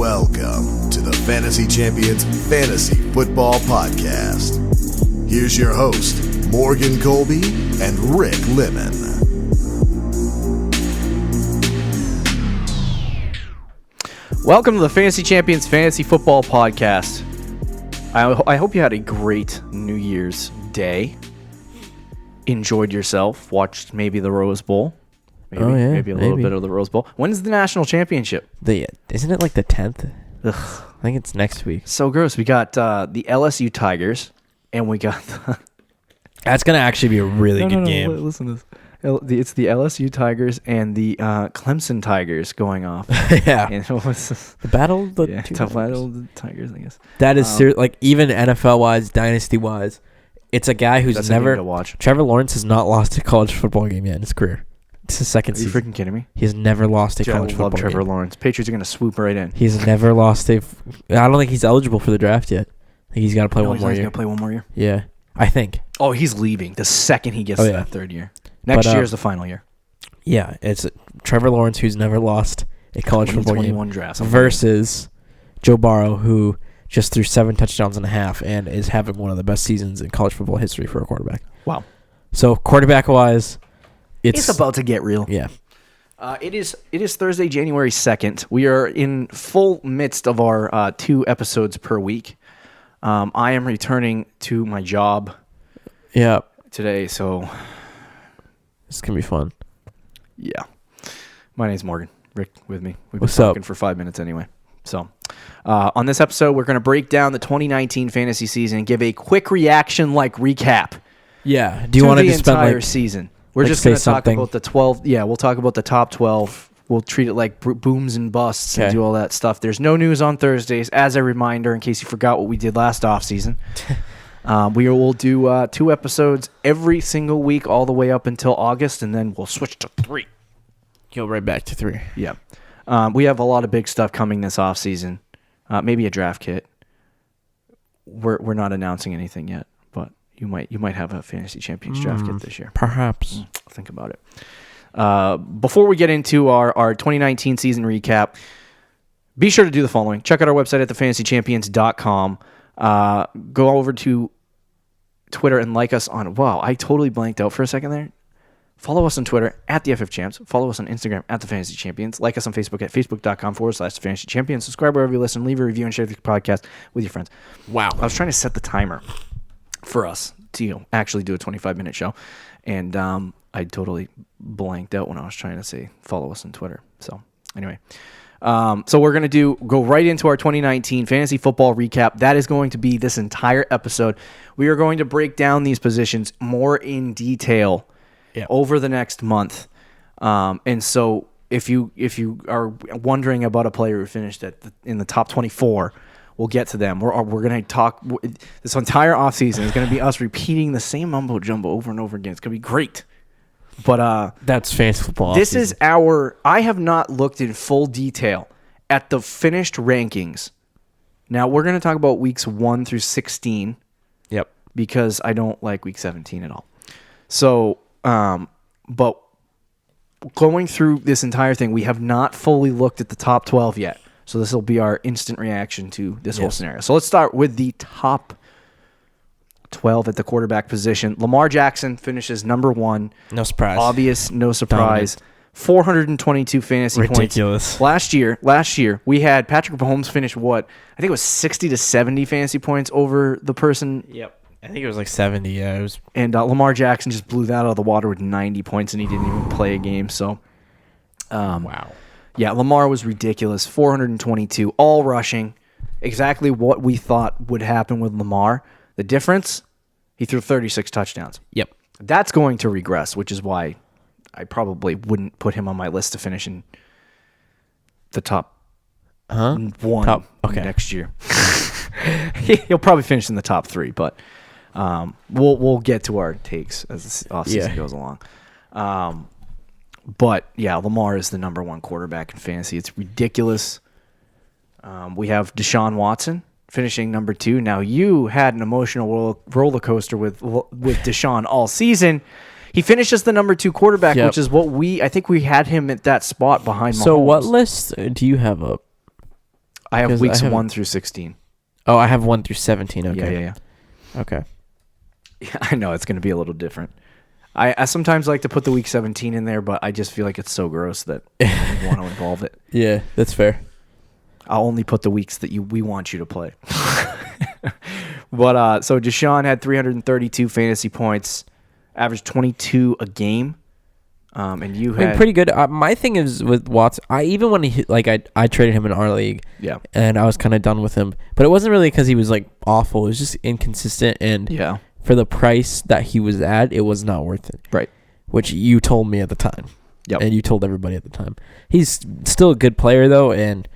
Welcome to the Fantasy Champions Fantasy Football Podcast. Here's your host, Morgan Colby and Rick Lemon. Welcome to the Fantasy Champions Fantasy Football Podcast. I hope you had a great New Year's Day. Enjoyed yourself. Watched maybe the Rose Bowl. Maybe a little bit of the Rose Bowl. When's the national championship? Isn't it like the 10th? Ugh. I think it's next week. So gross. We got the LSU Tigers, and we got That's going to actually be a really good game. Listen to this. It's the LSU Tigers and the Clemson Tigers going off. Yeah. And it was The battle of the battle of the Tigers, I guess. That is like even NFL-wise, dynasty-wise, it's a guy who's never... to watch. Trevor Lawrence has not lost a college football game yet in his career. It's his second season. Are you freaking kidding me? He has never lost a college football game. Trevor Lawrence. Patriots are going to swoop right in. He's never lost a... I don't think he's eligible for the draft yet. I think he's got to play one more year. He's going to play one more year? Yeah, I think. Oh, he's leaving the second he gets to that third year. Next year is the final year. Yeah, it's Trevor Lawrence, who's never lost a college football game, draft versus Joe Burrow, who just threw 7 touchdowns and a half and is having one of the best seasons in college football history for a quarterback. Wow. So quarterback-wise, it's about to get real. Yeah. It is Thursday, January 2nd. We are in full midst of our 2 episodes per week. I am returning to my job today, so... This can be fun. Yeah. My name's Morgan. Rick with me. We've been What's talking up? for 5 minutes anyway. So, on this episode, we're going to break down the 2019 fantasy season and give a quick reaction-like recap. Yeah. Do you want to just spend the entire season? We're just going to talk about the 12. Yeah, we'll talk about the top 12. We'll treat it like booms and busts and do all that stuff. There's no news on Thursdays, as a reminder, in case you forgot what we did last offseason. We will do 2 episodes every single week all the way up until August, and then we'll switch to 3. Go right back to 3. Yeah. We have a lot of big stuff coming this offseason. Maybe a draft kit. We're not announcing anything yet, but you might have a Fantasy Champions draft kit this year. Perhaps. Think about it. Before we get into our 2019 season recap, be sure to do the following. Check out our website at thefantasychampions.com. Go over to Twitter and like us on... Wow, I totally blanked out for a second there. Follow us on Twitter at the FFChamps. Follow us on Instagram at the Fantasy Champions. Like us on Facebook at facebook.com/Fantasy Champions. Subscribe wherever you listen. Leave a review and share the podcast with your friends. Wow. I was trying to set the timer for us to actually do a 25-minute show. And I totally blanked out when I was trying to say follow us on Twitter. So anyway... So we're going to go right into our 2019 fantasy football recap. That is going to be this entire episode. We are going to break down these positions more in detail over the next month. And so if you are wondering about a player who finished in the top 24, we'll get to them. We're going to talk this entire offseason is going to be us repeating the same mumbo jumbo over and over again. It's going to be great. But that's fantasy football. This is I have not looked in full detail at the finished rankings. Now we're going to talk about weeks 1 through 16. Yep. Because I don't like week 17 at all. So, but going through this entire thing, we have not fully looked at the top 12 yet. So this will be our instant reaction to this whole scenario. So let's start with the top 12 at the quarterback position. Lamar Jackson finishes number 1. No surprise. Obvious, no surprise. 422 fantasy Ridiculous. points. Last year, we had Patrick Mahomes finish what? I think it was 60 to 70 fantasy points over the person. Yep. I think it was like 70. Yeah, it was. And Lamar Jackson just blew that out of the water with 90 points, and he didn't even play a game. So, wow. Yeah, Lamar was ridiculous. 422, all rushing. Exactly what we thought would happen with Lamar. The difference, he threw 36 touchdowns. Yep. That's going to regress, which is why I probably wouldn't put him on my list to finish in the top 1 next year. He'll probably finish in the top 3, but we'll get to our takes as the offseason goes along. But, yeah, Lamar is the number 1 quarterback in fantasy. It's ridiculous. We have Deshaun Watson finishing number 2. Now, you had an emotional roller coaster with Deshaun all season. He finishes the number 2 quarterback, which is what I think we had him at that spot behind Mahomes. So what list do you have up? I have 'Cause weeks I haven't- 1 through 16. Oh, I have 1 through 17. Okay. Yeah. Okay. Yeah, I know it's going to be a little different. I sometimes like to put the week 17 in there, but I just feel like it's so gross that I don't want to involve it. Yeah, that's fair. I'll only put the weeks that we want you to play. But so Deshaun had 332 fantasy points, averaged 22 a game. And you had pretty good. My thing is with Watts. Even when I traded him in our league. Yeah. And I was kind of done with him, but it wasn't really because he was like awful. It was just inconsistent, and yeah, for the price that he was at, it was not worth it. Right. Which you told me at the time. Yep. And you told everybody at the time. He's still a good player though, and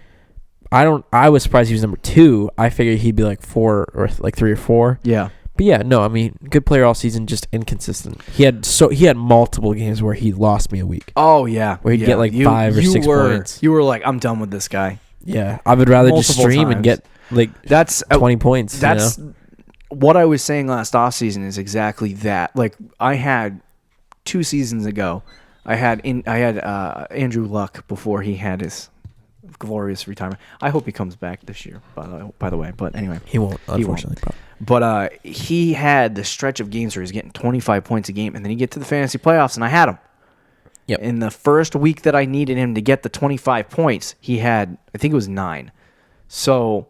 I was surprised he was number 2. I figured he'd be like 4 or like 3 or 4. Yeah. But yeah, no, I mean, good player all season, just inconsistent. He had multiple games where he lost me a week. Oh yeah. Where he'd get like 5 or 6 points. You were like, I'm done with this guy. Yeah. I would rather just Multiple stream times. and get like That's 20 points. That's what I was saying last offseason is exactly that. Like I had 2 seasons ago, I had Andrew Luck before he had his glorious retirement. I hope he comes back this year, by the way. But anyway. He won't, unfortunately. But he had the stretch of games where he was getting 25 points a game, and then he get to the fantasy playoffs, and I had him. Yep. In the first week that I needed him to get the 25 points, he had, I think it was 9. So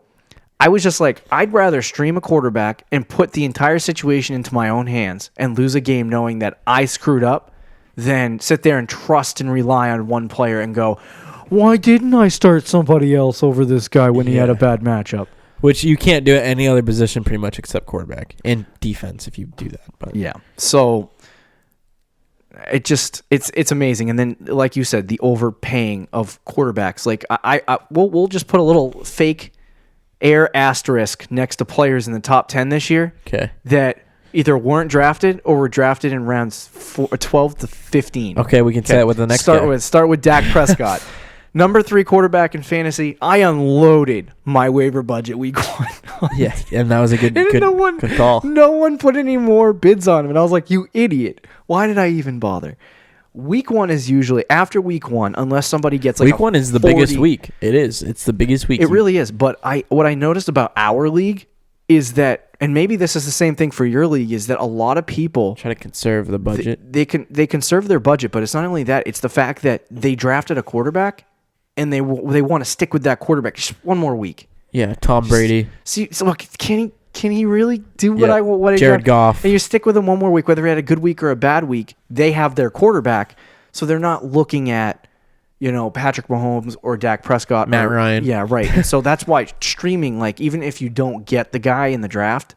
I was just like, I'd rather stream a quarterback and put the entire situation into my own hands and lose a game knowing that I screwed up than sit there and trust and rely on one player and go, why didn't I start somebody else over this guy when he had a bad matchup? Which you can't do at any other position pretty much except quarterback and defense if you do that. But yeah. So it's amazing. And then like you said, the overpaying of quarterbacks. Like we'll just put a little fake air asterisk next to players in the top 10 this year. Okay. That either weren't drafted or were drafted in rounds 12 to 15. Okay, we can say that with the next guy. Start with Dak Prescott. Number 3 quarterback in fantasy. I unloaded my waiver budget week 1. Yeah, and that was a good call. No one put any more bids on him, and I was like, "You idiot! Why did I even bother?" Week 1 is usually after week 1, unless somebody gets like week 1 is the biggest week. It is. It's the biggest week. It really is. But what I noticed about our league is that, and maybe this is the same thing for your league, is that a lot of people try to conserve the budget. They conserve their budget, but it's not only that; it's the fact that they drafted a quarterback. And they want to stick with that quarterback just one more week. Yeah, Tom Brady. See, so look, can he really do what I Jared Goff. And you stick with him one more week, whether he had a good week or a bad week. They have their quarterback, so they're not looking at Patrick Mahomes or Dak Prescott, Matt Ryan. Yeah, right. And so that's why streaming, like even if you don't get the guy in the draft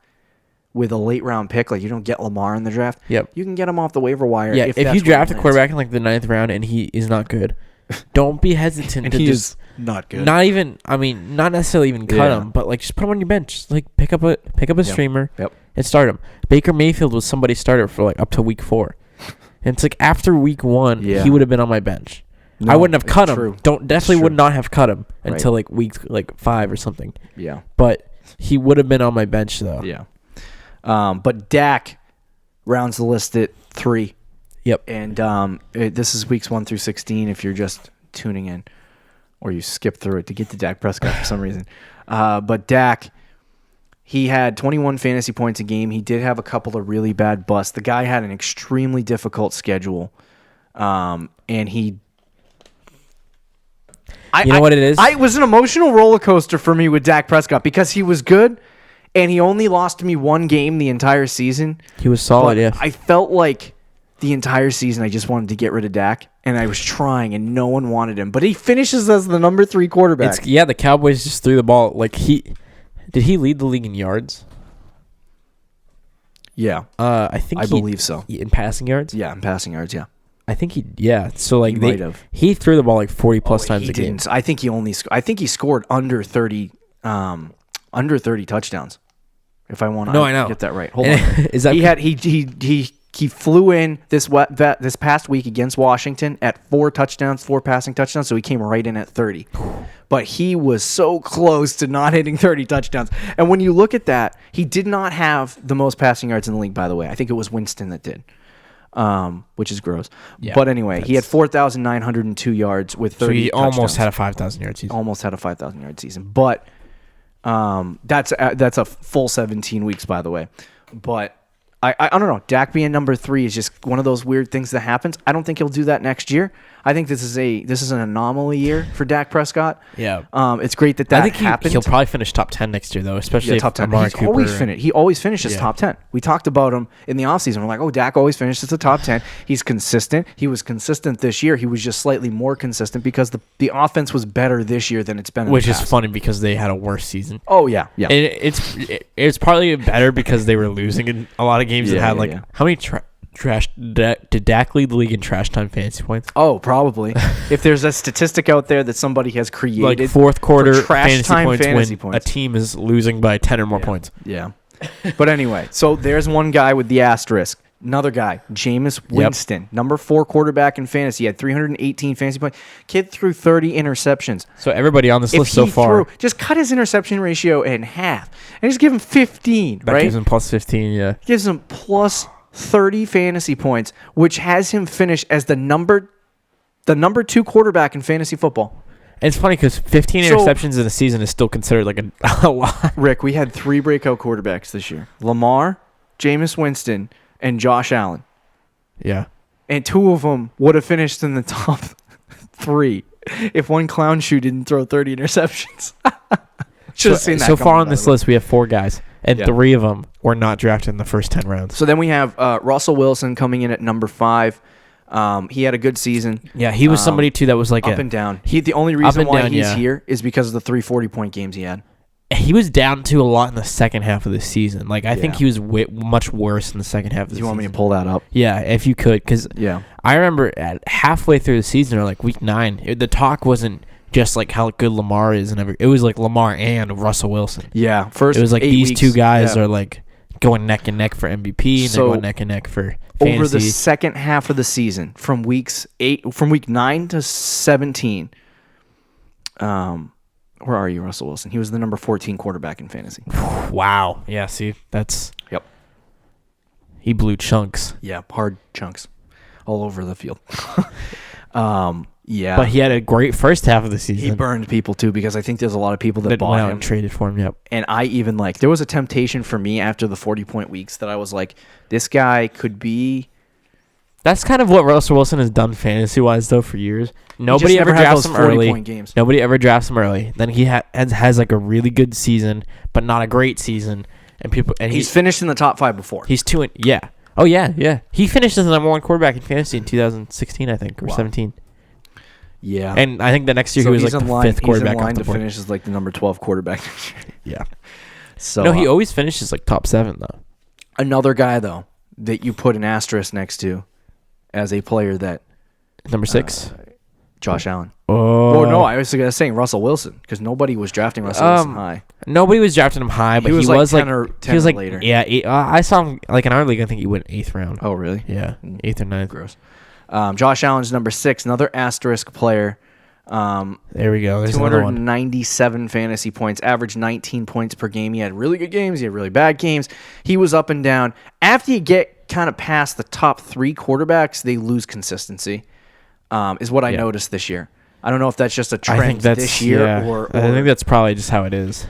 with a late round pick, like you don't get Lamar in the draft, yep, you can get him off the waiver wire. Yeah, if you draft a quarterback in like the 9th round and he is not good. Don't be hesitant and to he just is not good. Not necessarily even cut him, but like just put him on your bench. Like pick up a streamer and start him. Baker Mayfield was somebody's starter for like up to week 4. And it's like after week 1, he would have been on my bench. I wouldn't have cut him. Would not have cut him until like week 5 or something. Yeah. But he would have been on my bench though. Yeah. But Dak rounds the list at 3. Yep. And this is weeks 1 through 16 if you're just tuning in or you skip through it to get to Dak Prescott for some reason. But Dak, he had 21 fantasy points a game. He did have a couple of really bad busts. The guy had an extremely difficult schedule. And he... You know what it is? It was an emotional roller coaster for me with Dak Prescott because he was good and he only lost me 1 game the entire season. He was solid, yeah. I felt like the entire season I just wanted to get rid of Dak, and I was trying, and no one wanted him. But he finishes as the number 3 quarterback. The Cowboys just threw the ball. Like did he lead the league in yards? Yeah. I believe so. In passing yards? Yeah, in passing yards, yeah. I think so like he might have. He threw the ball like 40 plus times a game. I think he scored under 30 touchdowns. If I want to get that right. Hold on. Is that he flew in this past week against Washington at 4 passing touchdowns, so he came right in at 30. But he was so close to not hitting 30 touchdowns. And when you look at that, he did not have the most passing yards in the league, by the way. I think it was Winston that did. which is gross. Yeah, but anyway, he had 4,902 yards with 30 So he touchdowns. almost had a 5,000-yard season. Almost had a 5,000-yard season. But that's a full 17 weeks, by the way. But I don't know. Dak being number 3 is just one of those weird things that happens. I don't think he'll do that next year. I think this is an anomaly year for Dak Prescott. Yeah. It's great that happened. He'll probably finish top 10 next year, though, especially top 10. Amari Cooper. He always finishes top 10. We talked about him in the offseason. We're like, oh, Dak always finishes the top 10. He's consistent. He was consistent this year. He was just slightly more consistent because the offense was better this year than it's been in the past. Which is funny because they had a worse season. Oh, yeah. Yeah. It's partly better because they were losing in a lot of games that had how many did Dak lead the league in trash time fantasy points? Oh, probably. If there's a statistic out there that somebody has created, like fourth quarter trash fantasy points, a team is losing by 10 or more points. Yeah. But anyway, so there's one guy with the asterisk. Another guy, Jameis Winston, number 4 quarterback in fantasy. He had 318 fantasy points. Kid threw 30 interceptions. So everybody on this list so far. Just cut his interception ratio in half and just give him 15, that right? Gives him plus 15, yeah. Gives him plus 30 fantasy points, which has him finish as the number 2 quarterback in fantasy football. And it's funny because 15 interceptions in a season is still considered like a lot. Rick, we had 3 breakout quarterbacks this year. Lamar, Jameis Winston, and Josh Allen. Yeah. And 2 of them would have finished in the top 3 if one clown shoe didn't throw 30 interceptions. Should have seen that. So far on this list, we have 4 guys, and 3 of them were not drafted in the first 10 rounds. So then we have Russell Wilson coming in at number 5. He had a good season. Yeah, he was somebody too that was like up and down. The only reason why he's here is because of the 3 40-point games he had. He was down to a lot in the second half of the season. Like I think he was much worse in the second half of the season. Do you want me to pull that up? Yeah, if you could, because I remember at halfway through the season, or like week 9, the talk wasn't just like how good Lamar is and everything. It was like Lamar and Russell Wilson. Yeah, it was like these weeks, 2 guys are like going neck and neck for MVP, and they're going neck and neck for fantasy. Over the second half of the season, from week 9 to 17. Where are you, Russell Wilson? He was the number 14 quarterback in fantasy. Wow. Yeah, see, that's... Yep. He blew chunks. Yeah, hard chunks all over the field. Yeah. But he had a great first half of the season. He burned people, too, because I think there's a lot of people that bought him. And traded for him, yep. And I even, there was a temptation for me after the 40-point weeks that I was like, this guy could be... That's kind of what Russell Wilson has done fantasy-wise, though, for years. Nobody ever drafts him early. Games. Nobody ever drafts him early. Then he has like a really good season, but not a great season. And he's finished in the top 5 before. He's 2 yeah. Oh yeah. He finished as the number 1 quarterback in fantasy in 2016, I think, or 17. Yeah. And I think the next year he was like the 5th quarterback. He's in line to finish as like the number 12 quarterback. Yeah. So no, he always finishes like top 7 though. Another guy though that you put an asterisk next to as a player that number 6. Josh Allen. Oh. No, I was saying Russell Wilson because nobody was drafting Russell Wilson high. Nobody was drafting him high, but he was like 10 or later. Yeah, I saw him like in our league. I think he went 8th round. Oh, really? Yeah, 8th or 9th. Gross. Josh Allen's number 6, another asterisk player. There we go. There's 297 fantasy points, averaged 19 points per game. He had really good games. He had really bad games. He was up and down. After you get kind of past the top 3 quarterbacks, they lose consistency. Is what I noticed this year. I don't know if that's just a trend this year or I think that's probably just how it is.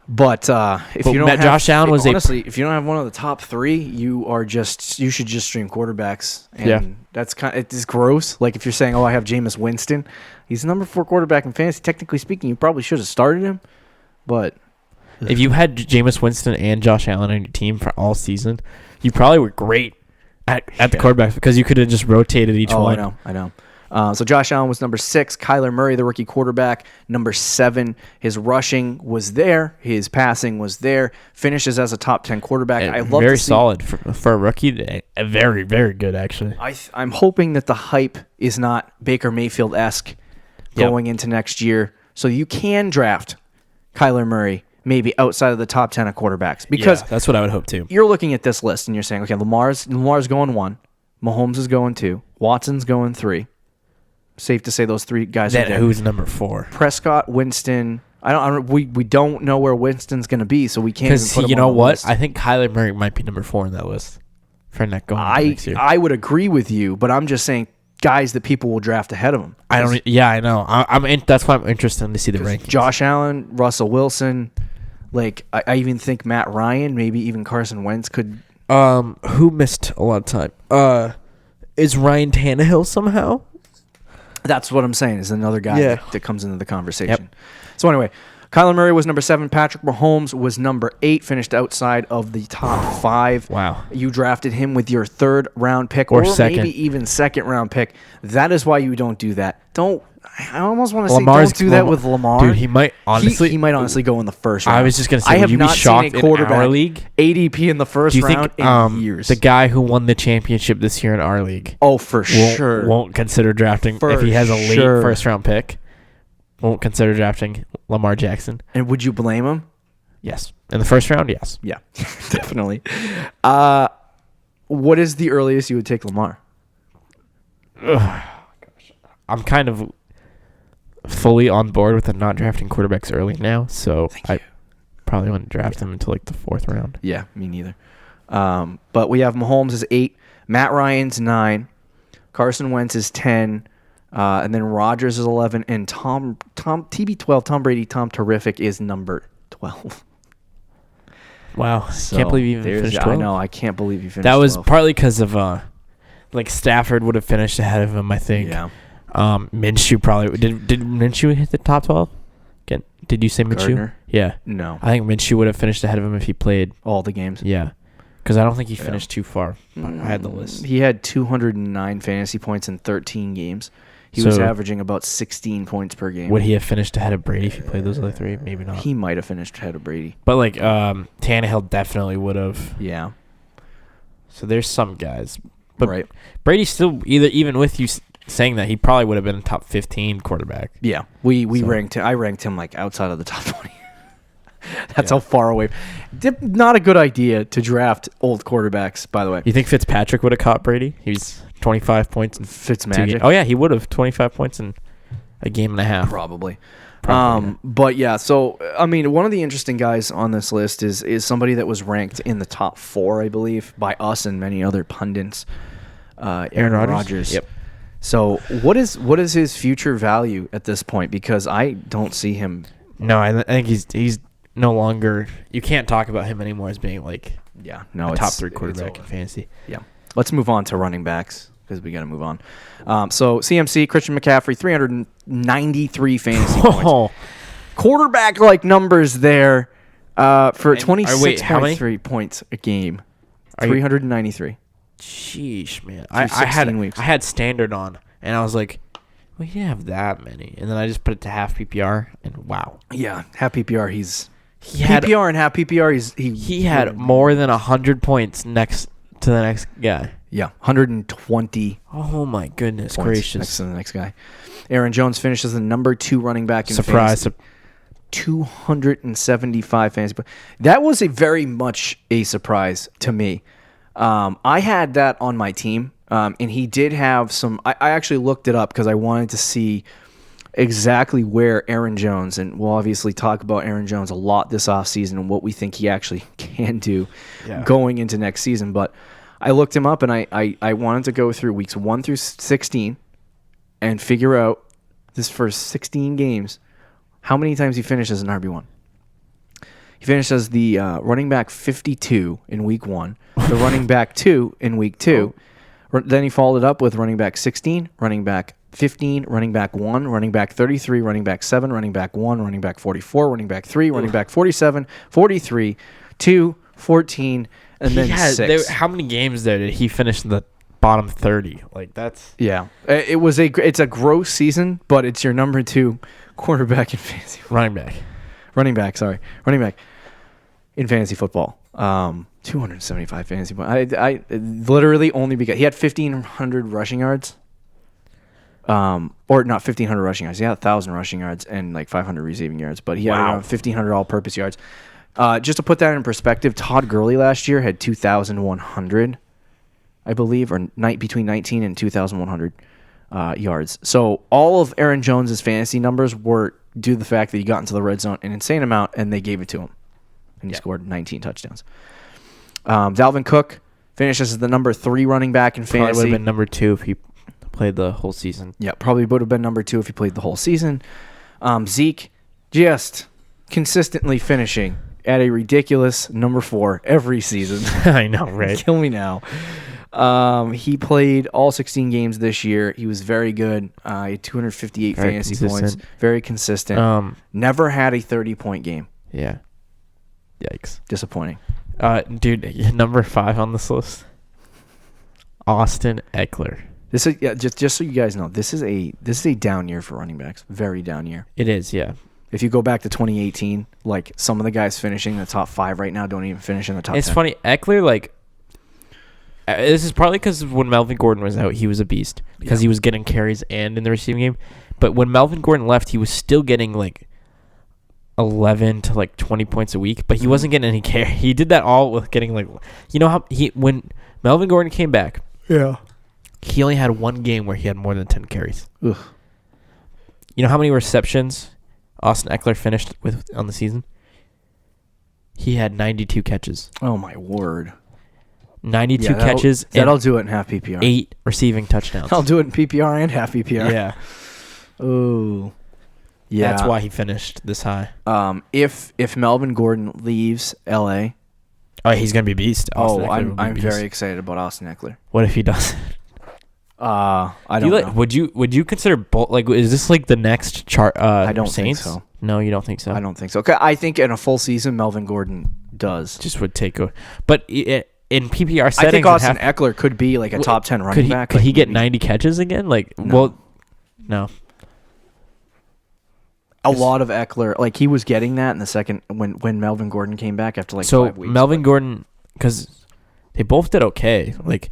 But if you don't have Josh Allen was honestly, if you don't have one of the top 3, you should just stream quarterbacks. And that's it's gross. Like if you're saying, I have Jameis Winston, he's the number 4 quarterback in fantasy. Technically speaking, you probably should have started him. But if you had Jameis Winston and Josh Allen on your team for all season, you probably were great at the quarterbacks because you could have just rotated each one. I know. So Josh Allen was number 6. Kyler Murray, the rookie quarterback, number 7. His rushing was there. His passing was there. Finishes as a top 10 quarterback. I love very solid for a rookie. Very, very good, actually. I'm hoping that the hype is not Baker Mayfield-esque going into next year. So you can draft Kyler Murray maybe outside of the top 10 of quarterbacks. Because that's what I would hope too. You're looking at this list and you're saying, okay, Lamar's going 1. Mahomes is going 2. Watson's going 3. Safe to say those 3 guys are there. Who's number 4? Prescott, Winston. We don't know where Winston's going to be, so we can't even put him you know on the what? list. I think Kyler Murray might be number 4 on that list. Fournette going into next year. I would agree with you, but I'm just saying guys that people will draft ahead of him. I don't. Yeah, I know. That's why I'm interested to see the rankings. Josh Allen, Russell Wilson, like I even think Matt Ryan, maybe even Carson Wentz could. Who missed a lot of time? Is Ryan Tannehill somehow? That's what I'm saying. Is another guy that comes into the conversation. Yep. So anyway, Kyler Murray was number 7. Patrick Mahomes was number 8. Finished outside of the top 5. Wow. You drafted him with your 3rd round pick or second. Maybe even 2nd round pick. That is why you don't do that. I almost want to say don't do that with Lamar. Dude, he might honestly. He might honestly go in the 1st round. I was just gonna say, I have would you not be shocked seen a quarterback in our league ADP in the 1st round in years. The guy who won the championship this year in our league, sure, won't consider drafting if he has a late 1st round pick. Won't consider drafting Lamar Jackson. And would you blame him? Yes, in the 1st round, yes. Yeah, definitely. What is the earliest you would take Lamar? I'm kind of fully on board with the not drafting quarterbacks early now, so I probably wouldn't draft him until like the 4th round. Yeah, me neither. But we have Mahomes is 8, Matt Ryan's 9, Carson Wentz is 10, and then Rodgers is 11, and Tom TB12, Tom Brady, Tom Terrific is number 12. Wow, can't believe you even finished 12. I know, I can't believe you finished 12. That was partly because of like Stafford would have finished ahead of him, I think. Yeah. Minshew probably did Minshew hit the top 12? Again, did you say Minshew? Gardner? Yeah. No. I think Minshew would have finished ahead of him if he played all the games. Yeah. Because I don't think he finished too far. I had the list. He had 209 fantasy points in 13 games. He was averaging about 16 points per game. Would he have finished ahead of Brady if he played those other 3? Maybe not. He might have finished ahead of Brady. But like Tannehill definitely would have. Yeah. So there's some guys. But right. Brady still, even with you saying that, he probably would have been a top 15 quarterback. Yeah. I ranked him like outside of the top 20. That's how far away. Not a good idea to draft old quarterbacks, by the way. You think Fitzpatrick would have caught Brady? He's 25 points in Fitzmagic. Oh yeah, he would have 25 points in a game and a half. Probably. But yeah, so I mean, one of the interesting guys on this list is somebody that was ranked in the top 4, I believe, by us and many other pundits. Aaron Rodgers. Yep. So what is his future value at this point? Because I don't see him. No, I think he's no longer. You can't talk about him anymore as being like a top 3 quarterback in fantasy. Yeah. Let's move on to running backs because we got to move on. So CMC, Christian McCaffrey, 393 fantasy points. Quarterback-like numbers there for 26.3 points a game. 393. Sheesh, man. I had standard on, and I was like, we didn't have that many. And then I just put it to half PPR, and wow. Yeah, half PPR, PPR and half PPR, he had more than 100 points next to the next guy. Yeah, 120. Oh my goodness points gracious! Next to the next guy. Aaron Jones finishes the number 2 running back in fantasy. 275 fantasy points. That was very much a surprise to me. I had that on my team, and he did have some. I actually looked it up because I wanted to see exactly where Aaron Jones, and we'll obviously talk about Aaron Jones a lot this offseason and what we think he actually can do going into next season. But I looked him up, and I wanted to go through weeks 1 through 16 and figure out this first 16 games, how many times he finished as an RB1. He finished as the running back 52 in week 1, the running back 2 in week 2. Then he followed it up with running back 16, running back 15, running back 1, running back 33, running back 7, running back 1, running back 44, running back 3, running back 47, 43, 2, 14, and then 6. How many games there did he finish in the bottom 30? Like that's it's a gross season, but it's your number 2 quarterback in fantasy. Running back in fantasy football. 275 fantasy points. I literally only because he had 1,500 rushing yards. Or not 1,500 rushing yards. He had 1,000 rushing yards and like 500 receiving yards, but he had around 1,500 all-purpose yards. Just to put that in perspective, Todd Gurley last year had 2,100, I believe, or between 19 and 2,100 yards. So all of Aaron Jones's fantasy numbers were due to the fact that he got into the red zone an insane amount, and they gave it to him, and he scored 19 touchdowns. Dalvin Cook, Finishes as the number 3 running back in fantasy. Probably would have been number 2 if he played the whole season. Yeah, probably would have been number 2 if he played the whole season. Zeke just consistently finishing at a ridiculous number 4 every season. I know, right? Kill me now. He played all 16 games this year. He was very good. He had 258 very fantasy consistent. points. Very consistent. Never had a 30-point game. Yeah. Yikes. Disappointing. Dude, number 5 on this list. Austin Eckler. This is just so you guys know, this is a down year for running backs. Very down year. It is, yeah. If you go back to 2018, like some of the guys finishing in the top 5 right now don't even finish in the top 10. It's funny, Eckler, like, this is probably because when Melvin Gordon was out, he was a beast because he was getting carries and in the receiving game. But when Melvin Gordon left, he was still getting like 11 to like 20 points a week, but he wasn't getting any carry. He did that all with getting like, you know how when Melvin Gordon came back, he only had one game where he had more than 10 carries. Ugh. You know how many receptions Austin Eckler finished with on the season? He had 92 catches. Oh my word. 92 catches. That'll do it in half PPR. 8 receiving touchdowns. I'll do it in PPR and half PPR. Yeah. Ooh. Yeah. That's why he finished this high. If Melvin Gordon leaves LA, he's gonna be a beast. I'm very excited about Austin Eckler. What if he doesn't? I don't know. Would you consider both? Like, is this like the next chart? I don't Saints? think so. No, you don't think so. I don't think so. Okay, I think in a full season, Melvin Gordon does. Just would take a, but in PPR settings, I think Austin Eckler could be like a top 10 running back. Could he get 90 catches again? Like, no. Well, no. A lot of Eckler, like he was getting that in the second when Melvin Gordon came back after 5 weeks. Melvin Gordon, because they both did okay. Like,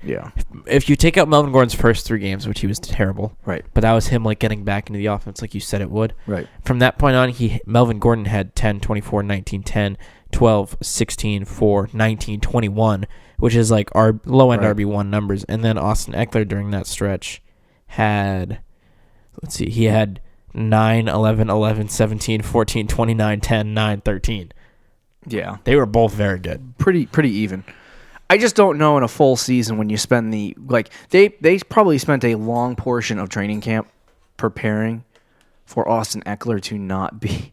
if you take out Melvin Gordon's first 3 games, which he was terrible, right? But that was him like getting back into the offense, like you said it would, right? From that point on, Melvin Gordon had 10, 24, 19, 10, 12, 16, 4, 19, 21, which is like our low end RB1 numbers, and then Austin Eckler during that stretch had, he had 9, 11, 11, 17, 14, 29, 10, 9, 13. Yeah. They were both very good. Pretty even. I just don't know in a full season when you spend they probably spent a long portion of training camp preparing for Austin Eckler to not be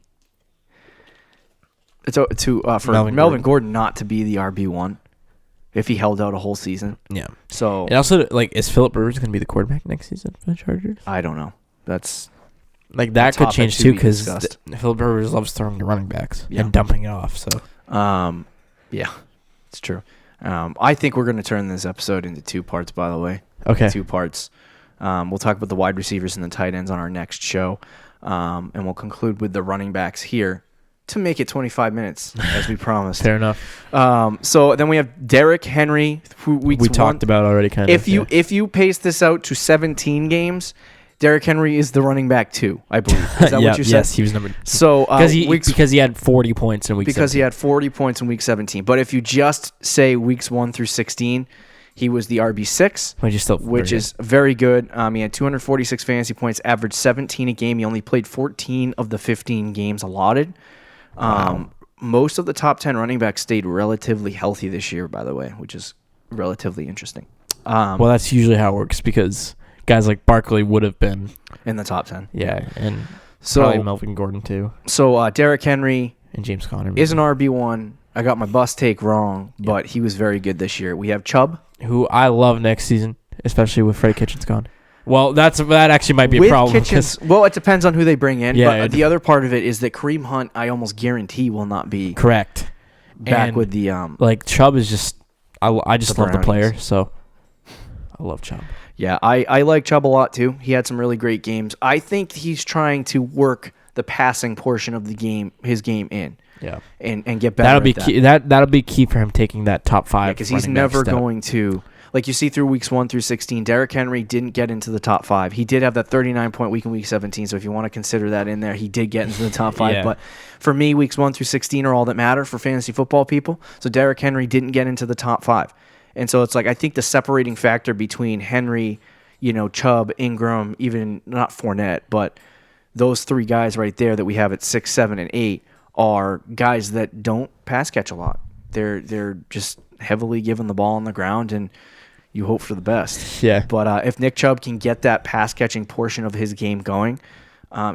for Melvin Gordon not to be the RB1 if he held out a whole season. Yeah. So and also, like, is Phillip Rivers going to be the quarterback next season for the Chargers? I don't know. That's like that could change too because Phillip Rivers loves throwing to running backs and dumping it off. So, yeah, it's true. I think we're going to turn this episode into 2 parts. By the way, okay, 2 parts. We'll talk about the wide receivers and the tight ends on our next show, and we'll conclude with the running backs here to make it 25 minutes as we promised. Fair enough. So then we have Derrick Henry. We talked about already. If you pace this out to 17 games. Derrick Henry is the running back 2, I believe. Is that what you said? Yes, he was number 2. So because he had 40 points in week 17. Because he had 40 points in week 17. But if you just say weeks 1 through 16, he was the RB6, which is very good. He had 246 fantasy points, averaged 17 a game. He only played 14 of the 15 games allotted. Wow. Most of the top 10 running backs stayed relatively healthy this year, by the way, which is relatively interesting. Well, that's usually how it works because guys like Barkley would have been in the top 10. Yeah, and probably Melvin Gordon too. So Derrick Henry and James Conner is an RB1. I got my bus take wrong, but he was very good this year. We have Chubb, who I love next season, especially with Freddie Kitchens gone. Well, that actually might be a problem. Well, it depends on who they bring in. Yeah, but the other part of it is that Kareem Hunt, I almost guarantee, will not be correct. Back and with the like Chubb is just I just love the player, so I love Chubb. Yeah, I like Chubb a lot too. He had some really great games. I think he's trying to work the passing portion of the game, his game in. Yeah, and get better. That'll be key. That'll be key for him taking that top 5. Because he's never going to, like you see through weeks 1 through 16. Derrick Henry didn't get into the top 5. He did have that 39-point week in week 17. So if you want to consider that in there, he did get into the top 5. Yeah. But for me, weeks 1 through 16 are all that matter for fantasy football people. So Derrick Henry didn't get into the top 5, and so it's like I think the separating factor between Henry, Chubb, Ingram, even not Fournette, but those 3 guys right there that we have at 6, 7, and 8 are guys that don't pass catch a lot. They're just heavily giving the ball on the ground, and you hope for the best. Yeah. But if Nick Chubb can get that pass-catching portion of his game going,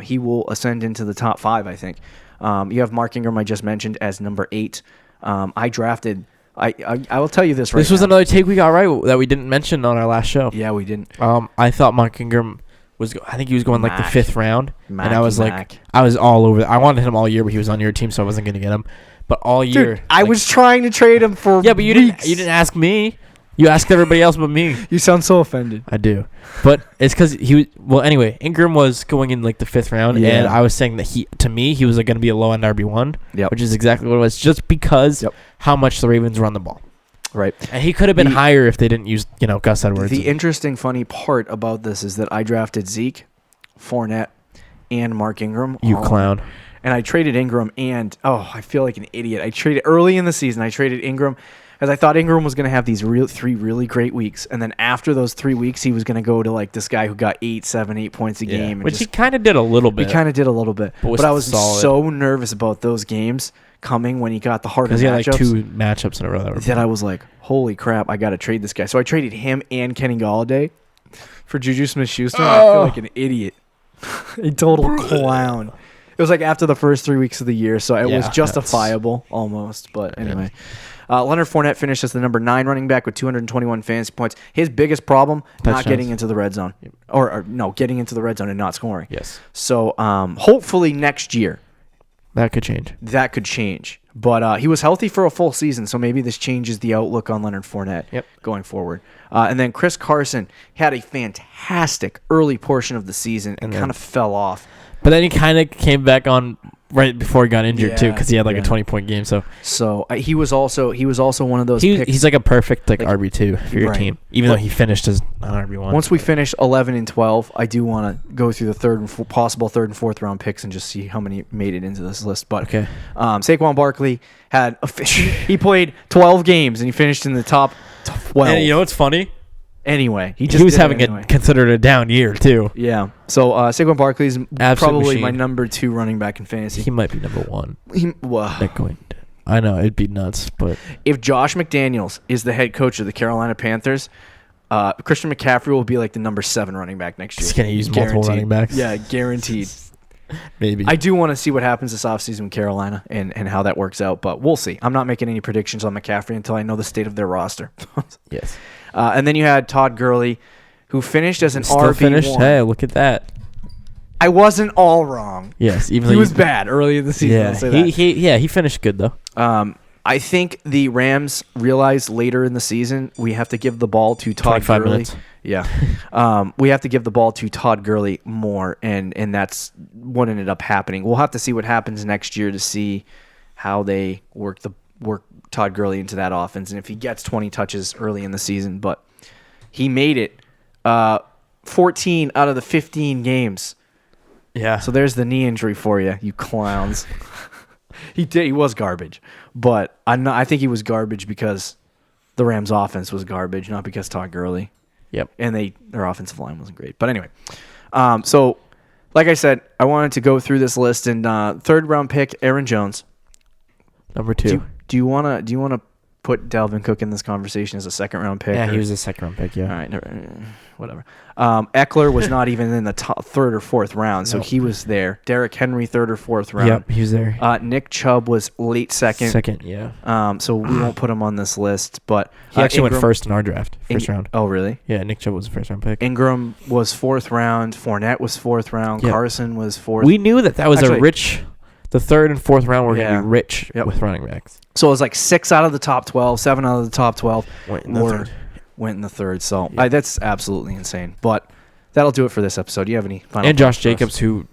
he will ascend into the top 5, I think. You have Mark Ingram, I just mentioned, as number 8. I drafted... I will tell you this right now. This was another take we got right that we didn't mention on our last show. Yeah, we didn't. I thought Mark Ingram I think he was going like the 5th round. And I was Mac. I was all over. I wanted him all year, but he was on your team, so I wasn't going to get him. But all year. Dude, I was trying to trade him for Yeah, but you weeks. didn't ask me. You asked everybody else but me. You sound so offended. I do. But it's because anyway, Ingram was going in like the 5th round, and I was saying that he was going to be a low-end RB1, which is exactly what it was, just because how much the Ravens run the ball. Right. And he could have been higher if they didn't use, Gus Edwards. The interesting, funny part about this is that I drafted Zeke, Fournette, and Mark Ingram. You clown. And I traded Ingram, and, I feel like an idiot. I traded early in the season. I traded Ingram because I thought Ingram was going to have these 3 really great weeks. And then after those 3 weeks, he was going to go to like this guy who got 8 points a game. Which he kind of did a little bit. He kind of did a little bit. But I was so nervous about those games coming when he got the harder matchups. Because he had like 2 matchups in a row. That I was like, holy crap, I got to trade this guy. So I traded him and Kenny Galladay for Juju Smith-Schuster. I feel like an idiot. A total clown. It was like after the first 3 weeks of the year, so it was justifiable almost. But anyway. Leonard Fournette finished as the number 9 running back with 221 fantasy points. His biggest problem, not getting into the red zone. Getting into the red zone and not scoring. Yes. So hopefully next year. That could change. But he was healthy for a full season, so maybe this changes the outlook on Leonard Fournette going forward. And then Chris Carson had a fantastic early portion of the season and kind of fell off. But then he kind of came back on right before he got injured too, because he had like a 20-point game. So he was also one of those. Picks. He's like a perfect RB2 for your team, even though he finished as an RB1. Once we finish 11 and 12, I do want to go through the possible third and fourth round picks and just see how many made it into this list. But Saquon Barkley he played 12 games and he finished in the top 12. And you know what's funny? Anyway, he was having considered a down year too. Yeah. So Saquon Barkley is probably machine. my number 2 running back in fantasy. He might be number 1. Well, I know it'd be nuts, but if Josh McDaniels is the head coach of the Carolina Panthers, Christian McCaffrey will be like the number 7 running back next year. He's gonna use multiple running backs. Yeah, guaranteed. Maybe. I do want to see what happens this offseason in Carolina and how that works out, but we'll see. I'm not making any predictions on McCaffrey until I know the state of their roster. Yes. And then you had Todd Gurley, who finished as an RB1. Finished? Hey, look at that. I wasn't all wrong. Yes, even he though was bad early in the season. Yeah, I'll say that. he finished good though. I think the Rams realized later in the season we have to give the ball to Todd 25 Gurley. minutes. Yeah. We have to give the ball to Todd Gurley more, and that's what ended up happening. We'll have to see what happens next year to see how they work Todd Gurley into that offense, and if he gets 20 touches early in the season. But he made it 14 out of the 15 games. Yeah. So there's the knee injury for you, you clowns. He was garbage, but I think he was garbage because the Rams' offense was garbage, not because Todd Gurley. Yep. And their offensive line wasn't great. But anyway, so like I said, I wanted to go through this list, and 3rd round pick Aaron Jones, number 2. Do you wanna put Dalvin Cook in this conversation as a 2nd round pick? Yeah, he was a 2nd round pick. Yeah. All right, whatever. Eckler was not even in the top 3rd or 4th round, so he was there. Derrick Henry 3rd or 4th round. Yep, he was there. Nick Chubb was late 2nd. 2nd, yeah. So we won't put him on this list, but he actually went first in our draft, first round. Oh, really? Yeah, Nick Chubb was a 1st round pick. Ingram was 4th round. Fournette was 4th round. Yep. Carson was 4th. We knew that was a rich. The 3rd and 4th round were going to be rich with running backs. So it was like 6 out of the top 12, 7 out of the top 12 went in the 3rd. So that's absolutely insane. But that'll do it for this episode. Do you have any final? And Josh Jacobs, who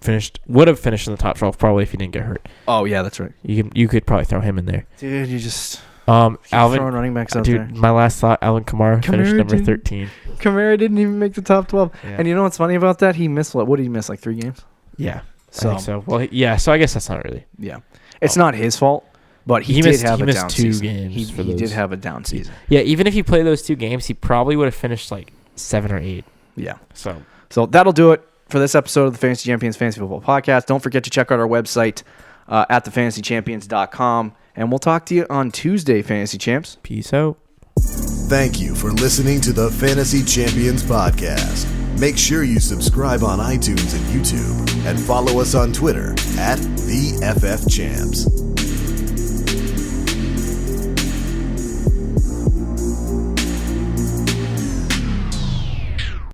would have finished in the top 12 probably if he didn't get hurt. Oh yeah, that's right. You could probably throw him in there, dude. You just Alvin throwing running backs out there. My last thought: Alvin Kamara finished number 13. Kamara didn't even make the top 12. Yeah. And you know what's funny about that? He missed what did he miss? Like 3 games? Yeah. So. I think so. Well, yeah. So I guess that's not really. Yeah. It's not his fault, but he did have a down 2 season. games. He did have a down season. Yeah. Even if he played those 2 games, he probably would have finished like 7 or 8. Yeah. So that'll do it for this episode of the Fantasy Champions Fantasy Football Podcast. Don't forget to check out our website, at thefantasychampions.com. And we'll talk to you on Tuesday, Fantasy Champs. Peace out. Thank you for listening to the Fantasy Champions Podcast. Make sure you subscribe on iTunes and YouTube and follow us on Twitter at the FF Champs.